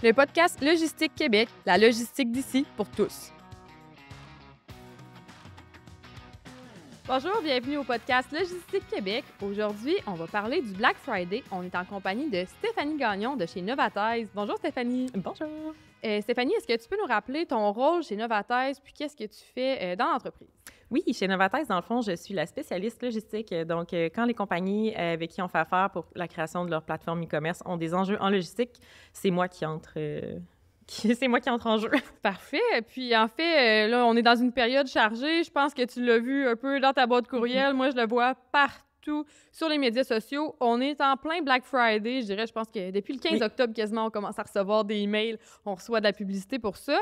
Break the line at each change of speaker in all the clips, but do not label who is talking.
le podcast Logistique Québec, la logistique d'ici pour tous. Bonjour, bienvenue au podcast Logistique Québec. Aujourd'hui, on va parler du Black Friday. On est en compagnie de Stéphanie Gagnon de chez Novataise. Bonjour Stéphanie.
Bonjour.
Stéphanie, est-ce que tu peux nous rappeler ton rôle chez Novataise puis qu'est-ce que tu fais dans l'entreprise?
Oui, chez Novataise, dans le fond, je suis la spécialiste logistique. Donc, quand les compagnies avec qui on fait affaire pour la création de leur plateforme e-commerce ont des enjeux en logistique, c'est moi qui entre... c'est moi qui entre en jeu.
Parfait. Puis en fait, là, on est dans une période chargée. Je pense que tu l'as vu un peu dans ta boîte courriel. Moi, je le vois partout sur les médias sociaux. On est en plein Black Friday. Je dirais, je pense que depuis le 15 octobre, quasiment, on commence à recevoir des emails. On reçoit de la publicité pour ça.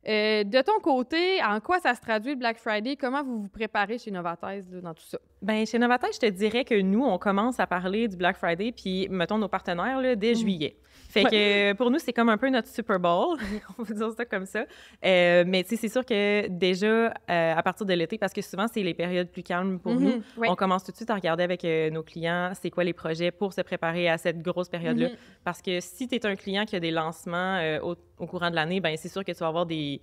De ton côté, en quoi ça se traduit le Black Friday? Comment vous vous préparez chez Novataise dans tout ça?
Bien, chez Novataise, je te dirais que nous, on commence à parler du Black Friday, puis mettons nos partenaires là, dès juillet. Fait que pour nous, c'est comme un peu notre Super Bowl, on va dire ça comme ça. Mais tu sais, c'est sûr que déjà, à partir de l'été, parce que souvent, c'est les périodes plus calmes pour nous, on commence tout de suite à regarder avec nos clients c'est quoi les projets pour se préparer à cette grosse période-là. Parce que si tu es un client qui a des lancements au courant de l'année, bien, c'est sûr que tu vas avoir des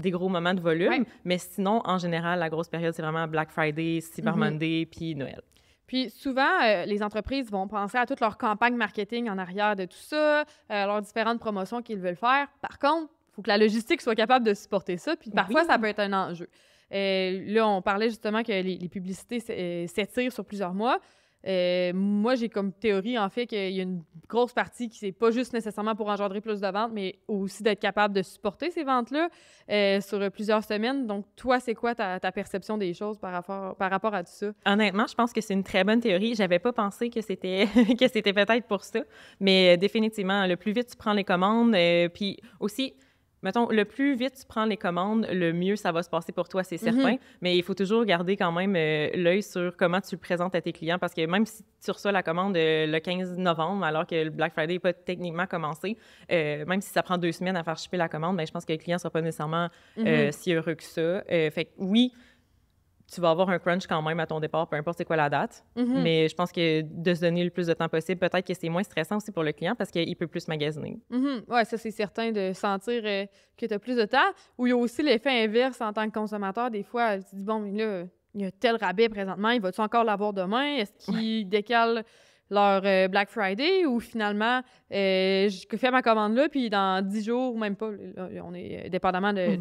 gros moments de volume. Mais sinon, en général, la grosse période, c'est vraiment Black Friday, Cyber Monday, puis Noël.
Puis souvent, les entreprises vont penser à toute leur campagne marketing en arrière de tout ça, leurs différentes promotions qu'ils veulent faire. Par contre, il faut que la logistique soit capable de supporter ça. Puis parfois, ça peut être un enjeu. Là, on parlait justement que les publicités s'étirent sur plusieurs mois. Moi, j'ai comme théorie, en fait, qu'il y a une grosse partie qui c'est pas juste nécessairement pour engendrer plus de ventes, mais aussi d'être capable de supporter ces ventes-là sur plusieurs semaines. Donc, toi, c'est quoi ta perception des choses par rapport à tout ça?
Honnêtement, je pense que c'est une très bonne théorie. J'avais pas pensé que c'était que c'était peut-être pour ça, mais définitivement, le plus vite tu prends les commandes, puis aussi... Mettons, le plus vite tu prends les commandes, le mieux ça va se passer pour toi, c'est certain. Mais il faut toujours garder quand même l'œil sur comment tu le présentes à tes clients parce que même si tu reçois la commande le 15 novembre, alors que le Black Friday n'est pas techniquement commencé, même si ça prend 2 semaines à faire shipper la commande, bien, je pense que le client ne sera pas nécessairement si heureux que ça. Fait que oui, tu vas avoir un crunch quand même à ton départ, peu importe c'est quoi la date. Mais je pense que de se donner le plus de temps possible, peut-être que c'est moins stressant aussi pour le client parce qu'il peut plus magasiner.
Oui, ça, c'est certain de sentir que tu as plus de temps. Ou il y a aussi l'effet inverse en tant que consommateur. Des fois, tu te dis, bon, mais là, il y a tel rabais présentement, il va-tu encore l'avoir demain? Est-ce qu'il décale leur Black Friday ou finalement, je fais ma commande là, puis dans 10 jours, même pas, là, on est dépendamment de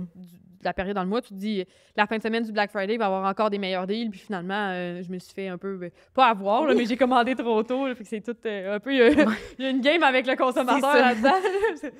la période dans le mois, tu te dis, la fin de semaine du Black Friday, il va y avoir encore des meilleurs deals, puis finalement, je me suis fait un peu, pas avoir, là, mais j'ai commandé trop tôt, là, fait que c'est tout un peu, il y a une game avec le consommateur là-dedans.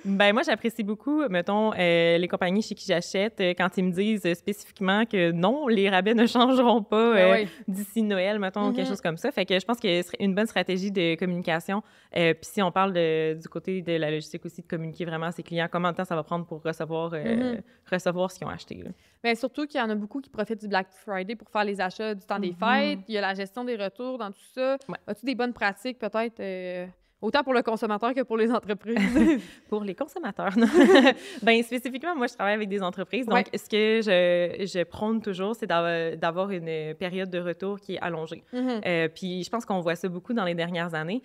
Ben moi, j'apprécie beaucoup, mettons, les compagnies chez qui j'achète, quand ils me disent spécifiquement que non, les rabais ne changeront pas d'ici Noël, mettons, quelque chose comme ça. Fait que je pense que ce serait une bonne stratégie de communication. Puis si on parle du côté de la logistique aussi, de communiquer vraiment à ses clients, combien de temps ça va prendre pour recevoir ce qu'ils ont acheté.
Bien, surtout qu'il y en a beaucoup qui profitent du Black Friday pour faire les achats du temps des fêtes. Il y a la gestion des retours dans tout ça. As-tu des bonnes pratiques, peut-être, autant pour le consommateur que pour les entreprises?
Pour les consommateurs, non. Bien, spécifiquement, moi, je travaille avec des entreprises. Donc, ce que je prône toujours, c'est d'avoir une période de retour qui est allongée. Puis, je pense qu'on voit ça beaucoup dans les dernières années.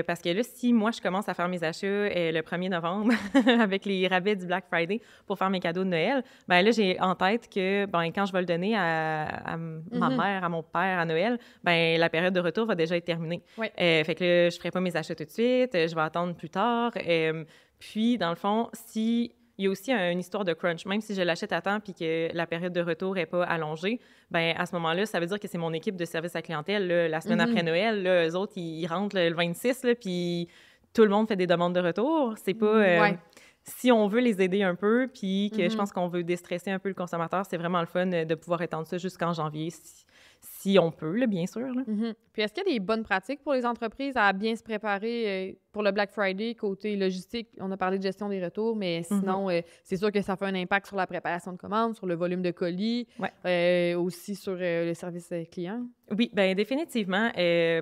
Parce que là, si moi, je commence à faire mes achats le 1er novembre avec les rabais du Black Friday pour faire mes cadeaux de Noël, bien là, j'ai en tête que quand je vais le donner à ma mère, à mon père, à Noël, bien, la période de retour va déjà être terminée. Fait que là, je ne ferai pas mes achats tout de suite. Je vais attendre plus tard. Puis, dans le fond, il y a aussi une histoire de crunch. Même si je l'achète à temps puis que la période de retour n'est pas allongée, bien, à ce moment-là, ça veut dire que c'est mon équipe de service à clientèle. Là, la semaine après Noël, là, eux autres, ils rentrent le 26, là, puis tout le monde fait des demandes de retour. C'est pas... Si on veut les aider un peu, puis que je pense qu'on veut déstresser un peu le consommateur, c'est vraiment le fun de pouvoir étendre ça jusqu'en janvier, si on peut, là, bien sûr. Là.
Puis est-ce qu'il y a des bonnes pratiques pour les entreprises à bien se préparer pour le Black Friday, côté logistique? On a parlé de gestion des retours, mais sinon, c'est sûr que ça fait un impact sur la préparation de commandes, sur le volume de colis, aussi sur le service client.
Oui, bien définitivement.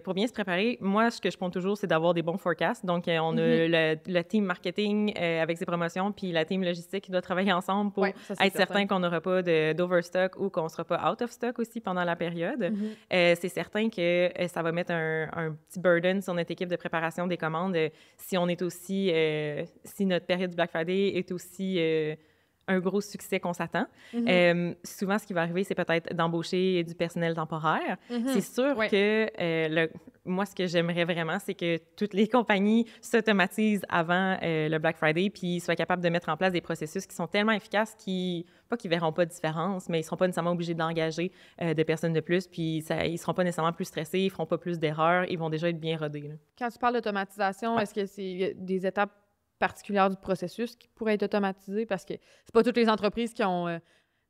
Pour bien se préparer, moi, ce que je prends toujours, c'est d'avoir des bons forecasts. Donc, on a le team marketing avec ses promotions, puis la team logistique qui doit travailler ensemble pour être certain qu'on n'aura pas d'overstock ou qu'on ne sera pas out of stock aussi pendant la période. C'est certain que ça va mettre un petit burden sur notre équipe de préparation des commandes si on est aussi, si notre période du Black Friday est aussi un gros succès qu'on s'attend. Souvent, ce qui va arriver, c'est peut-être d'embaucher du personnel temporaire. C'est sûr que moi, ce que j'aimerais vraiment, c'est que toutes les compagnies s'automatisent avant le Black Friday puis soient capables de mettre en place des processus qui sont tellement efficaces pas qu'ils verront pas de différence, mais ils seront pas nécessairement obligés d'engager de personnes de plus, puis ils seront pas nécessairement plus stressés, ils feront pas plus d'erreurs, ils vont déjà être bien rodés. Là.
Quand tu parles d'automatisation, est-ce que c'est des étapes particulière du processus qui pourrait être automatisé parce que c'est pas toutes les entreprises qui ont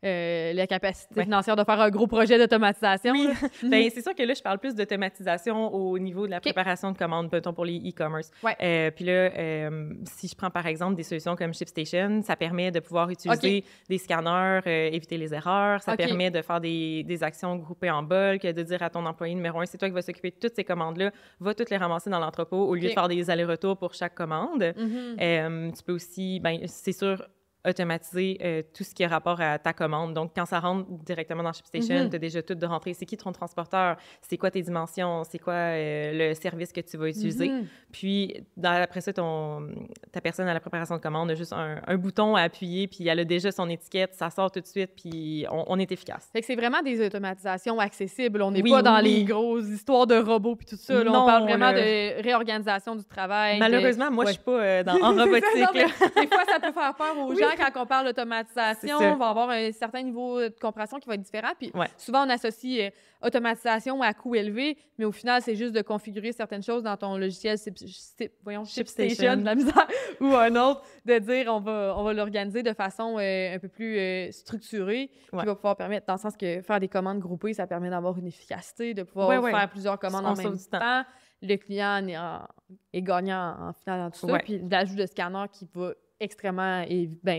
la capacité financière de faire un gros projet d'automatisation.
Oui. Bien, c'est sûr que là, je parle plus d'automatisation au niveau de la préparation de commandes, mettons, pour les e-commerce. Puis là, si je prends par exemple des solutions comme ShipStation, ça permet de pouvoir utiliser des scanners, éviter les erreurs, ça permet de faire des actions groupées en bulk, de dire à ton employé numéro 1, c'est toi qui vas s'occuper de toutes ces commandes-là, va toutes les ramasser dans l'entrepôt au lieu de faire des allers-retours pour chaque commande. Tu peux aussi, bien, c'est sûr, automatiser tout ce qui a rapport à ta commande. Donc, quand ça rentre directement dans ShipStation, tu as déjà tout de rentrée. C'est qui ton transporteur? C'est quoi tes dimensions? C'est quoi le service que tu vas utiliser? Puis, après ça, ta personne à la préparation de commande a juste un bouton à appuyer, puis elle a déjà son étiquette, ça sort tout de suite, puis on est efficace.
Fait que c'est vraiment des automatisations accessibles. On n'est pas dans les grosses histoires de robots puis tout ça. Là, on parle vraiment de réorganisation du travail.
Malheureusement, moi, je suis pas en robotique.
Des fois, ça peut faire peur aux gens quand on parle d'automatisation, on va avoir un certain niveau de compréhension qui va être différent. Puis souvent, on associe automatisation à coût élevé, mais au final, c'est juste de configurer certaines choses dans ton logiciel ShipStation, de la misère, ou un autre, de dire on va l'organiser de façon un peu plus structurée, qui va pouvoir permettre, dans le sens que faire des commandes groupées, ça permet d'avoir une efficacité, de pouvoir faire plusieurs commandes en même temps. Le client est gagnant en final dans tout ça. Puis l'ajout de scanner qui va extrêmement...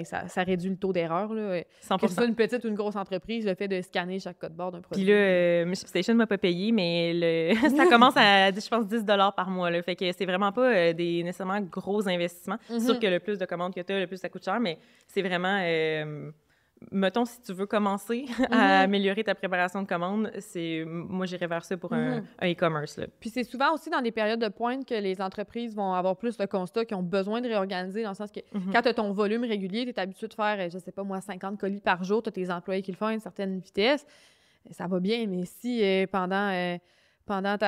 ça réduit le taux d'erreur. Là. 100%. Que ce soit une petite ou une grosse entreprise, le fait de scanner chaque code barre d'un produit.
Puis là, ShipStation ne m'a pas payé, mais ça commence à, je pense, 10 $ par mois. Là. Fait que c'est vraiment pas des nécessairement gros investissements. C'est sûr que le plus de commandes que tu as, le plus ça coûte cher, mais c'est vraiment... mettons, si tu veux commencer à améliorer ta préparation de commandes, moi, j'irais vers ça pour un e-commerce. Là.
Puis c'est souvent aussi dans des périodes de pointe que les entreprises vont avoir plus de constats qui ont besoin de réorganiser, dans le sens que quand tu as ton volume régulier, tu es habitué de faire, je sais pas moi, 50 colis par jour, tu as tes employés qui le font à une certaine vitesse, ça va bien, mais si pendant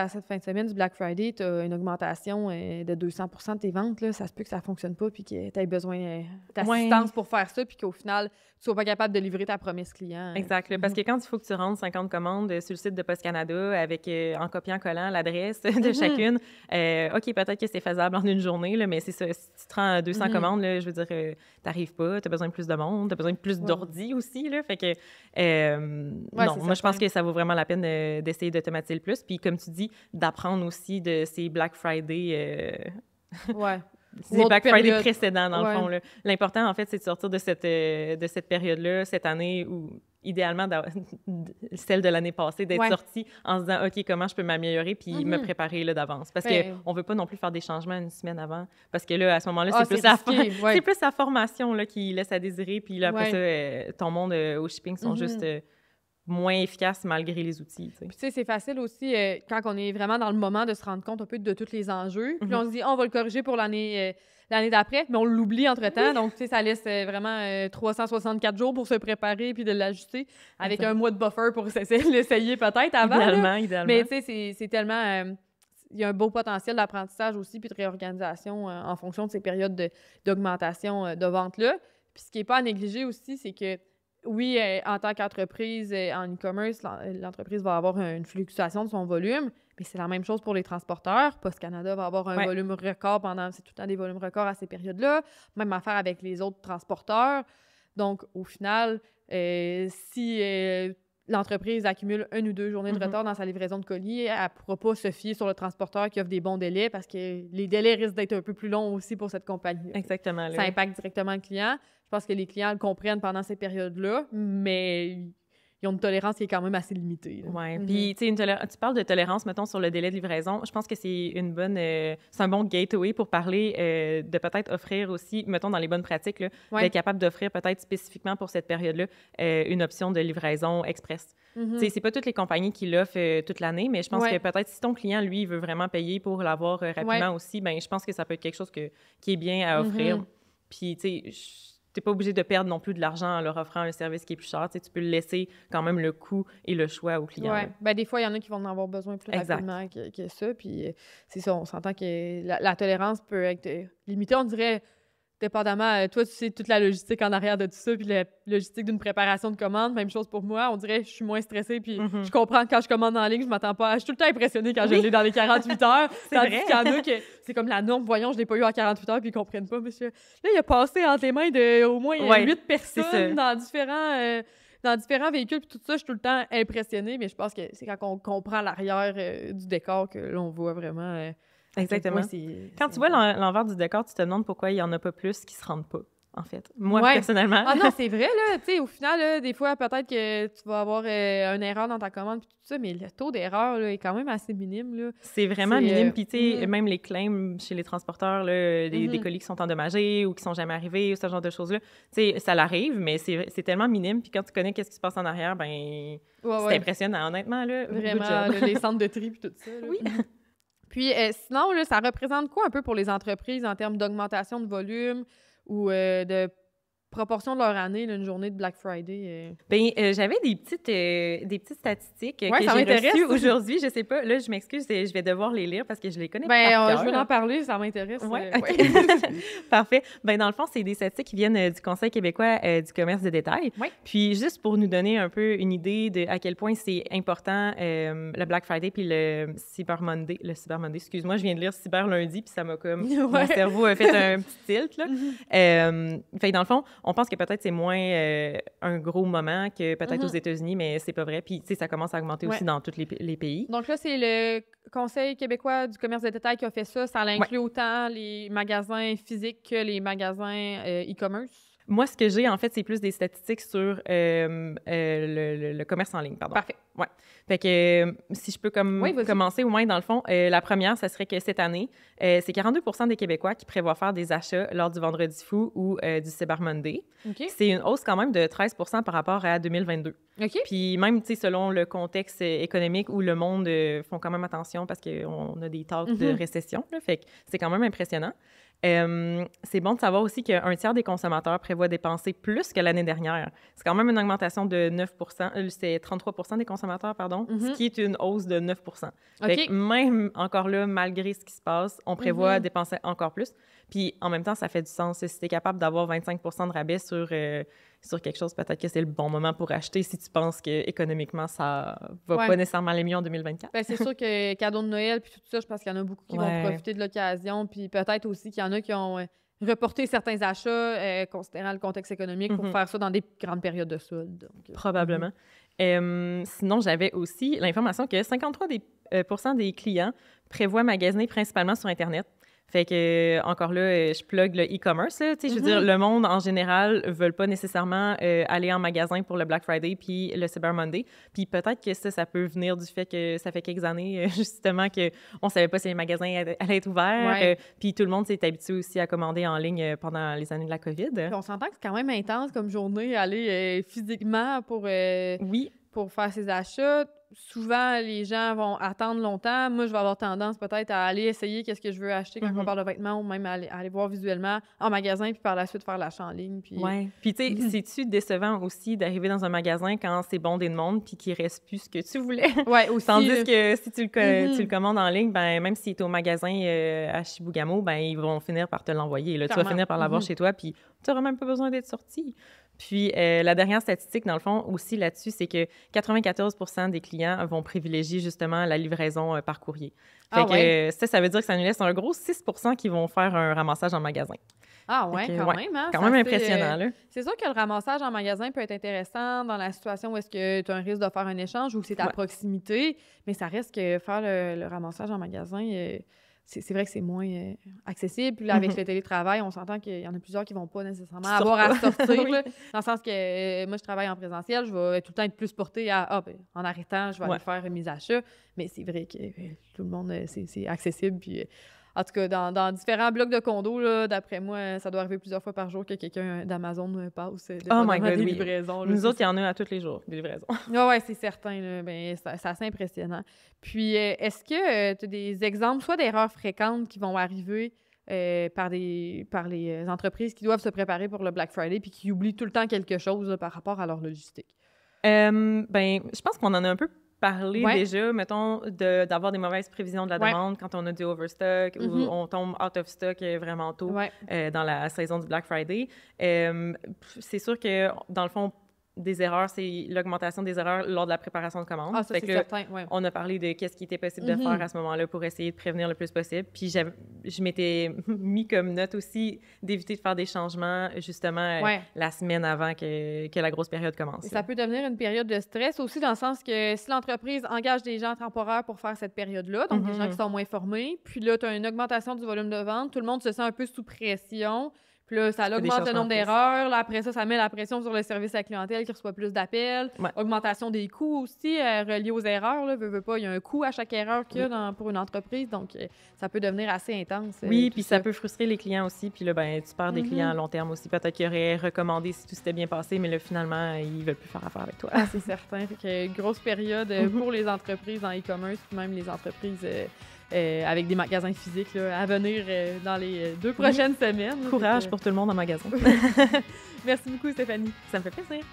cette fin de semaine du Black Friday, tu as une augmentation de 200 % de tes ventes, là, ça se peut que ça ne fonctionne pas puis que tu aies besoin d'assistance pour faire ça puis qu'au final, tu sois pas capable de livrer ta promesse client.
Exact. Parce que quand il faut que tu rentres 50 commandes sur le site de Post Canada avec, en copiant-collant l'adresse de chacune, OK, peut-être que c'est faisable en une journée, là, mais c'est ça. Si tu te rends 200 commandes, là, je veux dire, tu n'arrives pas, tu as besoin de plus de monde, tu as besoin de plus d'ordi aussi. Là, fait que, non, moi, je pense que ça vaut vraiment la peine d'essayer d'automatiser le plus. Puis, comme tu dis, d'apprendre aussi de ces Black Friday... C'est Black Friday précédent, dans le fond. Là. L'important, en fait, c'est de sortir de cette période-là, cette année, ou idéalement, celle de l'année passée, d'être sorti en se disant, OK, comment je peux m'améliorer, puis me préparer là, d'avance. Parce qu'on ne veut pas non plus faire des changements une semaine avant, parce que là, à ce moment-là, c'est plus la formation là, qui laisse à désirer, puis là, après ça, ton monde au shipping sont juste... moins efficace malgré les outils.
Puis tu sais, c'est facile aussi quand on est vraiment dans le moment de se rendre compte un peu de tous les enjeux. Puis on se dit, on va le corriger pour l'année d'après, mais on l'oublie entre-temps. Donc, tu sais, ça laisse vraiment 364 jours pour se préparer puis de l'ajuster avec un mois de buffer pour l'essayer peut-être avant.
Idéalement.
Mais tu sais, c'est tellement... il y a un beau potentiel d'apprentissage aussi puis de réorganisation en fonction de ces périodes d'augmentation de vente-là. Puis ce qui n'est pas à négliger aussi, c'est que oui, en tant qu'entreprise en e-commerce, l'entreprise va avoir une fluctuation de son volume, mais c'est la même chose pour les transporteurs. Post Canada va avoir un volume record c'est tout le temps des volumes records à ces périodes-là. Même affaire avec les autres transporteurs. Donc, au final, si l'entreprise accumule 1 ou 2 journées de retard dans sa livraison de colis, elle ne pourra pas se fier sur le transporteur qui offre des bons délais parce que les délais risquent d'être un peu plus longs aussi pour cette compagnie.
Exactement.
Ça impacte directement le client. Je pense que les clients le comprennent pendant ces périodes-là, mais ils ont une tolérance qui est quand même assez limitée.
Oui. Puis, tu sais, tu parles de tolérance, mettons, sur le délai de livraison. Je pense que c'est c'est un bon gateway pour parler de peut-être offrir aussi, mettons, dans les bonnes pratiques, là, d'être capable d'offrir peut-être spécifiquement pour cette période-là une option de livraison express. Tu sais, c'est pas toutes les compagnies qui l'offrent toute l'année, mais je pense que peut-être si ton client, lui, veut vraiment payer pour l'avoir rapidement aussi, ben je pense que ça peut être quelque chose qui est bien à offrir. Puis, tu sais, t'es pas obligé de perdre non plus de l'argent en leur offrant un service qui est plus cher. Tu sais, tu peux laisser quand même le coût et le choix au client.
Oui. Ben, des fois, il y en a qui vont en avoir besoin plus rapidement que ça. Puis c'est ça, on s'entend que la tolérance peut être limitée. On dirait, dépendamment, toi, tu sais toute la logistique en arrière de tout ça, puis la logistique d'une préparation de commande, même chose pour moi. On dirait que je suis moins stressée, puis je comprends que quand je commande en ligne, je m'attends pas à... Je suis tout le temps impressionnée quand je l'ai dans les 48 heures. Tandis qu'il y en a que c'est comme la norme. Voyons, je l'ai pas eu en 48 heures, puis ils comprennent pas, monsieur. Là, il a passé entre les mains de au moins 8 personnes dans différents véhicules, puis tout ça, je suis tout le temps impressionnée, mais je pense que c'est quand on comprend l'arrière du décor que l'on voit vraiment...
Exactement. Quand tu vois l'envers du décor, tu te demandes pourquoi il n'y en a pas plus qui se rendent pas, en fait. Moi, personnellement.
Ah non, c'est vrai, là. Tu sais, au final, là, des fois, peut-être que tu vas avoir une erreur dans ta commande puis tout ça, mais le taux d'erreur là, est quand même assez minime, là.
C'est vraiment minime. Puis, tu sais, même les claims chez les transporteurs, là, des colis qui sont endommagés ou qui sont jamais arrivés, ou ce genre de choses-là, tu sais, ça l'arrive, mais c'est tellement minime. Puis quand tu connais qu'est-ce qui se passe en arrière, ben c'est impressionnant, honnêtement, là.
Vraiment, là, les centres de tri puis tout ça. Là.
Oui.
Puis sinon, là, ça représente quoi un peu pour les entreprises en termes d'augmentation de volume ou de proportion de leur année, là, une journée de Black Friday?
Bien, j'avais des petites statistiques que j'ai reçues aujourd'hui. Je sais pas, là, je m'excuse, je vais devoir les lire parce que je les connais par cœur.
Je veux en parler, ça m'intéresse.
Ouais, Parfait. Bien, dans le fond, c'est des statistiques qui viennent du Conseil québécois du commerce de détail.
Ouais.
Puis, juste pour nous donner un peu une idée de à quel point c'est important le Black Friday puis le Cyber Monday. Le Cyber Monday, excuse-moi, je viens de lire Cyber lundi puis ça m'a comme... Mon cerveau a fait un petit tilt, là. Fait que dans le fond, on pense que peut-être c'est moins un gros moment que peut-être aux États-Unis, mais c'est pas vrai. Puis, tu sais, ça commence à augmenter aussi dans tous les pays.
Donc là, c'est le Conseil québécois du commerce de détail qui a fait ça. Ça inclut autant les magasins physiques que les magasins e-commerce.
Moi, ce que j'ai, en fait, c'est plus des statistiques sur le commerce en ligne, pardon.
Parfait.
Ouais. Fait que si je peux commencer au moins, dans le fond, la première, ça serait que cette année, c'est 42 % des Québécois qui prévoient faire des achats lors du Vendredi fou ou du Cyber Monday.
Okay.
C'est une hausse quand même de 13 % par rapport à 2022.
Okay.
Puis même, tu sais, selon le contexte économique où le monde font quand même attention parce qu'on a des talks de récession, là, fait que c'est quand même impressionnant. C'est bon de savoir aussi qu'un tiers des consommateurs prévoient dépenser plus que l'année dernière. C'est quand même une augmentation de 9 %. C'est 33 % des consommateurs, pardon, ce qui est une hausse de 9 %. Fait que même encore là, malgré ce qui se passe, on prévoit dépenser encore plus. Puis en même temps, ça fait du sens. Si tu es capable d'avoir 25 % de rabais sur quelque chose, peut-être que c'est le bon moment pour acheter si tu penses qu'économiquement, ça va pas nécessairement aller mieux en 2024.
Bien, c'est sûr que cadeau de Noël puis tout ça, je pense qu'il y en a beaucoup qui vont profiter de l'occasion. Puis peut-être aussi qu'il y en a qui ont reporté certains achats considérant le contexte économique pour faire ça dans des grandes périodes de soldes. Donc,
probablement. Sinon, j'avais aussi l'information que 53 % des clients prévoient magasiner principalement sur Internet. Fait que, encore là, je plug le e-commerce, là. Tu sais, je veux dire, le monde, en général, ne veut pas nécessairement aller en magasin pour le Black Friday puis le Cyber Monday. Puis peut-être que ça peut venir du fait que ça fait quelques années, justement, qu'on ne savait pas si les magasins allaient être ouverts. Puis tout le monde s'est habitué aussi à commander en ligne pendant les années de la COVID.
Puis on s'entend que c'est quand même intense comme journée, aller physiquement pour faire ses achats. Souvent, les gens vont attendre longtemps. Moi, je vais avoir tendance peut-être à aller essayer qu'est-ce que je veux acheter quand on parle de vêtements ou même aller voir visuellement en magasin puis par la suite faire l'achat en ligne. Puis
tu sais, c'est-tu décevant aussi d'arriver dans un magasin quand c'est bondé de monde puis qu'il reste plus ce que tu voulais?
Oui, aussi.
Tandis que si tu le commandes en ligne, ben même s'il est au magasin à Chibougamau, ben ils vont finir par te l'envoyer. Là. Tu vas finir par l'avoir chez toi puis tu n'auras même pas besoin d'être sorti. Puis, la dernière statistique, dans le fond, aussi là-dessus, c'est que 94 % des clients vont privilégier justement la livraison par courrier. Fait que ça veut dire que ça nous laisse un gros 6 % qui vont faire un ramassage en magasin.
Ah ouais, quand même. Hein?
Quand même impressionnant, là.
C'est sûr que le ramassage en magasin peut être intéressant dans la situation où est-ce que tu as un risque de faire un échange ou c'est à proximité, mais ça reste que faire le ramassage en magasin... c'est vrai que c'est moins accessible. Puis là, avec le télétravail, on s'entend qu'il y en a plusieurs qui vont pas nécessairement avoir à sortir, là, dans le sens que moi, je travaille en présentiel, je vais tout le temps être plus portée à en arrêtant, je vais aller faire mes achats. Mais c'est vrai que tout le monde, c'est accessible. Puis, en tout cas, dans différents blocs de condos, là, d'après moi, ça doit arriver plusieurs fois par jour que quelqu'un d'Amazon passe des livraisons. Là,
nous autres, il y en a à tous les jours, des livraisons.
Oui, c'est certain. Là, ben, c'est assez impressionnant. Puis, est-ce que tu as des exemples, soit d'erreurs fréquentes qui vont arriver par les entreprises qui doivent se préparer pour le Black Friday puis qui oublient tout le temps quelque chose là, par rapport à leur logistique?
Je pense qu'on en a un peu parlé déjà, mettons, d'avoir des mauvaises prévisions de la demande quand on a du overstock ou on tombe out of stock vraiment tôt dans la saison du Black Friday. C'est sûr que, dans le fond, des erreurs, c'est l'augmentation des erreurs lors de la préparation de commandes.
Ah, ça, c'est certain,
On a parlé de qu'est-ce qui était possible de faire à ce moment-là pour essayer de prévenir le plus possible. Puis je m'étais mis comme note aussi d'éviter de faire des changements, justement, la semaine avant que la grosse période commence.
Et ça peut devenir une période de stress aussi, dans le sens que si l'entreprise engage des gens temporaires pour faire cette période-là, donc des gens qui sont moins formés, puis là, tu as une augmentation du volume de vente, tout le monde se sent un peu sous pression. Puis là, ça augmente le nombre d'erreurs. Là, après ça met la pression sur le service à la clientèle qui reçoit plus d'appels. Augmentation des coûts aussi reliés aux erreurs. Là, veut pas, il y a un coût à chaque erreur qu'il y a pour une entreprise. Donc, ça peut devenir assez intense.
Oui, puis ça peut frustrer les clients aussi. Puis là, tu perds des clients à long terme aussi. Peut-être qu'ils auraient recommandé si tout s'était bien passé, mais là, finalement, ils veulent plus faire affaire avec toi.
Ah, c'est certain. Fait qu'il y a une grosse période pour les entreprises en e-commerce, puis même les entreprises... avec des magasins physiques là, à venir dans les 2 prochaines semaines.
Courage pour tout le monde en magasin.
Merci beaucoup, Stéphanie.
Ça me fait plaisir.